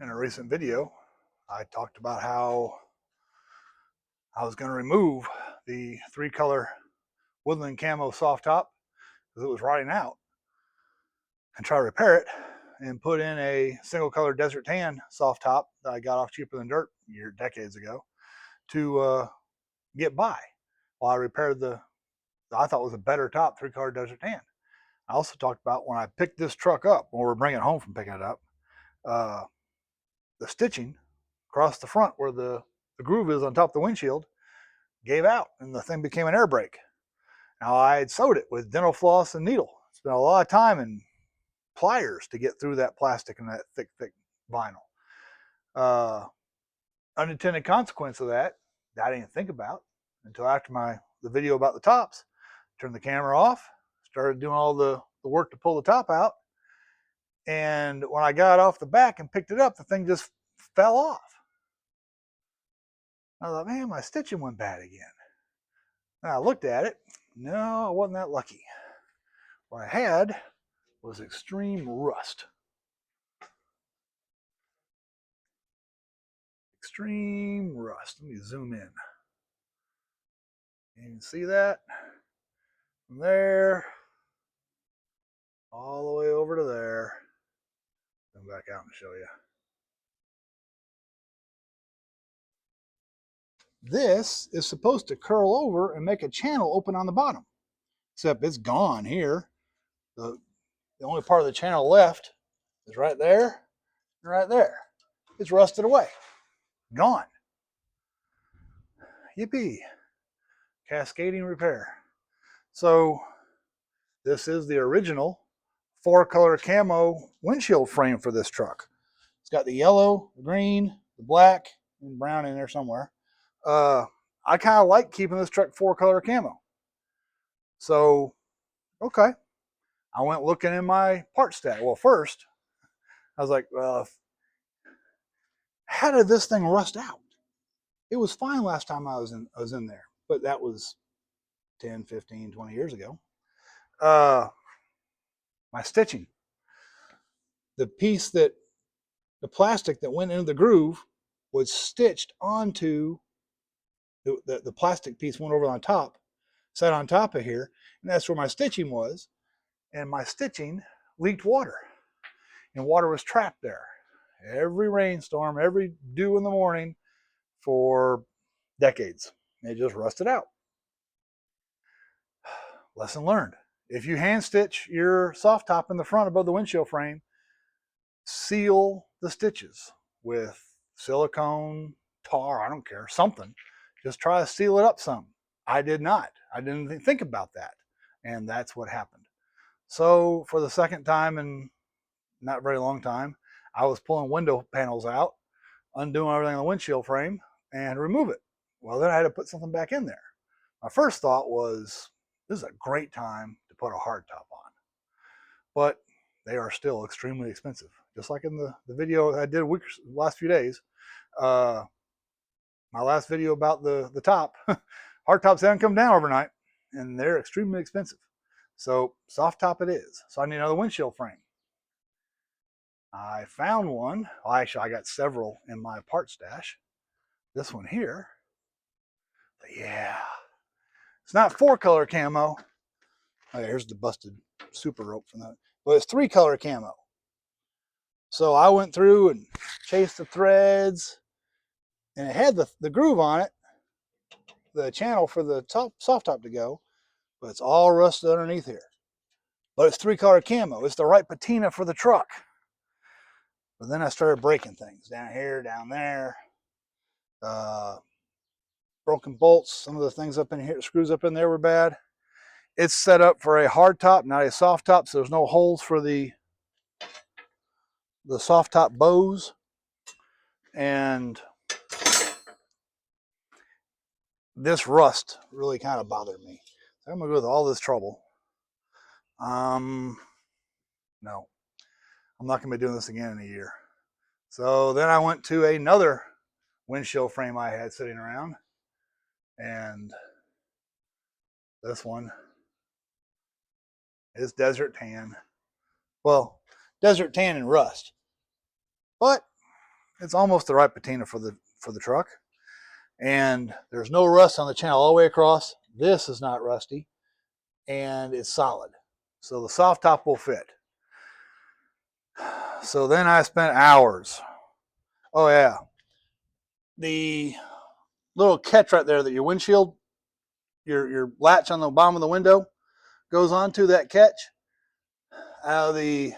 In a recent video, I talked about how I was going to remove the 3-color woodland camo soft top because it was rotting out and try to repair it and put in a single color desert tan soft top that I got off Cheaper Than Dirt decades ago to get by while I repaired the I thought was a better top 3-color desert tan. I also talked about when I picked this truck up, when we were bringing it home from picking it up, uh, the stitching across the front where the groove is on top of the windshield gave out and the thing became an air brake. Now I had sewed it with dental floss and needle. Spent a lot of time and pliers to get through that plastic and that thick vinyl. Uh, Unintended consequence of that I didn't think about until after the video about the tops. Turned the camera off, started doing all the work to pull the top out, and when I got off the back and picked it up, the thing just fell off. I thought, man, my stitching went bad again. And I looked at it. No, I wasn't that lucky. What I had was extreme rust. Extreme rust. Let me zoom in. You can see that from there all the way over to there. Come back out and show you. This is supposed to curl over and make a channel open on the bottom, except it's gone here. The only part of the channel left is right there and right there. It's rusted away. Gone. Yippee. Cascading repair. So this is the original 4-color camo windshield frame for this truck. It's got the yellow, the green, the black, and brown in there somewhere. I kind of like keeping this truck 4-color camo. So, okay. I went looking in my part stack. Well, first, I was like, how did this thing rust out? It was fine last time I was in there, but that was 10, 15, 20 years ago. My stitching. The plastic that went into the groove was stitched onto the plastic piece went over on top, sat on top of here, and that's where my stitching was. And my stitching leaked water, and water was trapped there. Every rainstorm, every dew in the morning for decades. It just rusted out. Lesson learned. If you hand stitch your soft top in the front above the windshield frame, seal the stitches with silicone, tar, I don't care, something. Just try to seal it up some. I did not. I didn't think about that. And that's what happened. So for the second time in not very long time, I was pulling window panels out, undoing everything on the windshield frame, and remove it. Well, then I had to put something back in there. My first thought was, this is a great time to put a hard top on. But they are still extremely expensive. Just like in the video I did last few days. My last video about the top, hard tops haven't come down overnight, and they're extremely expensive. So soft top it is. So I need another windshield frame. I found one. Well, actually, I got several in my part stash. This one here. But yeah. It's not 4-color camo. Oh, here's the busted super rope from that. But it's 3-color camo. So I went through and chased the threads, and it had the groove on it, the channel for the soft top to go, but it's all rusted underneath here. But it's 3-color camo. It's the right patina for the truck. But then I started breaking things down here, down there. Broken bolts. Some of the things up in here, screws up in there were bad. It's set up for a hard top, not a soft top, so there's no holes for the soft top bows. And this rust really kind of bothered me. So I'm gonna go with all this trouble. No, I'm not gonna be doing this again in a year. So then I went to another windshield frame I had sitting around, and this one is desert tan. Well, desert tan and rust. But It's almost the right patina for the truck. And there's no rust on the channel all the way across. This is not rusty, and it's solid. So the soft top will fit. So then I spent hours. Oh yeah, the little catch right there that your windshield, your latch on the bottom of the window goes onto, that catch. Out of the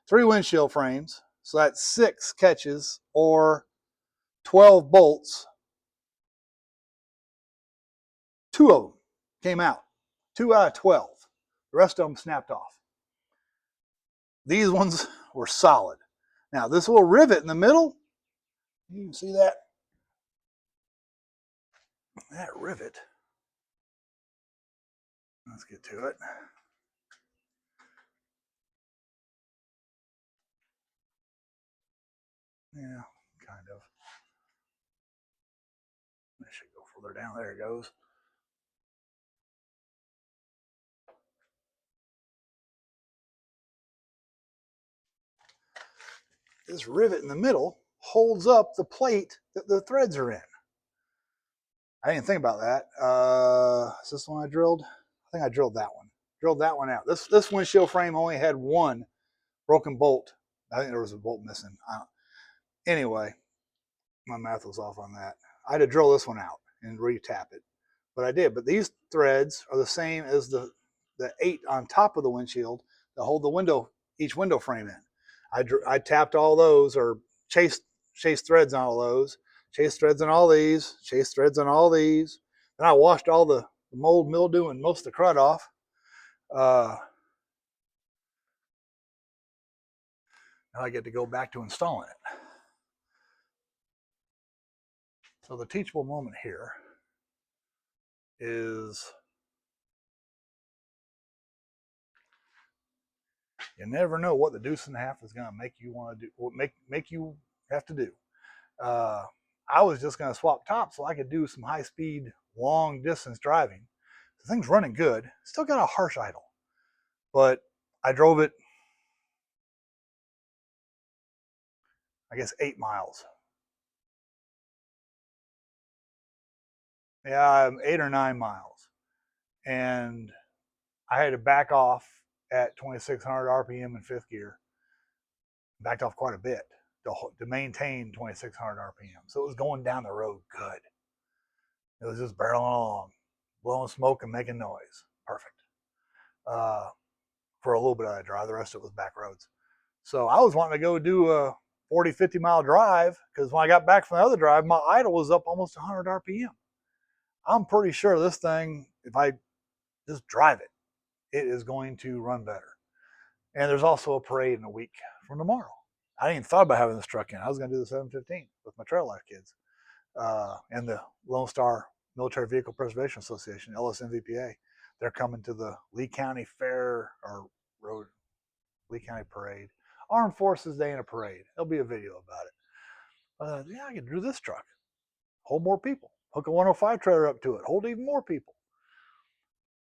3 windshield frames, so that's 6 catches or 12 bolts. 2 of them came out. 2 out of 12. The rest of them snapped off. These ones were solid. Now, this little rivet in the middle, you can see that. That rivet. Let's get to it. Yeah, kind of. I should go further down. There it goes. This rivet in the middle holds up the plate that the threads are in. I didn't think about that. Is this the one I drilled? I think I drilled that one. Drilled that one out. This windshield frame only had 1 broken bolt. I think there was a bolt missing. Anyway, my math was off on that. I had to drill this one out and retap it, but I did. But these threads are the same as the 8 on top of the windshield that hold the window, each window frame in. I tapped all those, or chased threads on all those, chased threads on all these, chased threads on all these. Then I washed all the mold, mildew, and most of the crud off. Now I get to go back to installing it. So the teachable moment here is you never know what the deuce and a half is going to make you want to do, what make you have to do. I was just going to swap tops so I could do some high speed, long distance driving. The thing's running good. Still got a harsh idle, but I drove it, I guess, 8 miles. Yeah, 8 or 9 miles, and I had to back off at 2,600 RPM in 5th gear. Backed off quite a bit to maintain 2,600 RPM. So it was going down the road good. It was just barreling along, blowing smoke and making noise. Perfect. For a little bit of that drive, the rest of it was back roads. So I was wanting to go do a 40, 50 mile drive, because when I got back from the other drive, my idle was up almost 100 RPM. I'm pretty sure this thing, if I just drive it, it is going to run better. And there's also a parade in a week from tomorrow. I didn't even thought about having this truck in. I was going to do the 715 with my Trail Life kids and the Lone Star Military Vehicle Preservation Association, LSMVPA. They're coming to the Lee County Fair or Road Lee County Parade, Armed Forces Day in a parade. There'll be a video about it. Yeah, I could do this truck, hold more people, hook a 105 trailer up to it, hold even more people.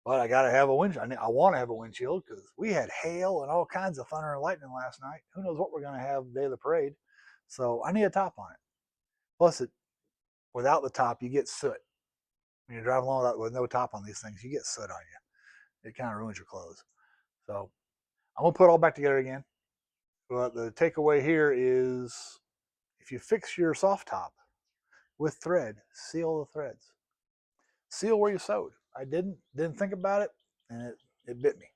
But I got to have a windshield. I want to have a windshield because we had hail and all kinds of thunder and lightning last night. Who knows what we're going to have the day of the parade. So I need a top on it. Plus, without the top, you get soot. When you're driving along with no top on these things, you get soot on you. It kind of ruins your clothes. So I'm going to put it all back together again. But the takeaway here is, if you fix your soft top with thread, seal the threads. Seal where you sewed. I didn't think about it, and it bit me.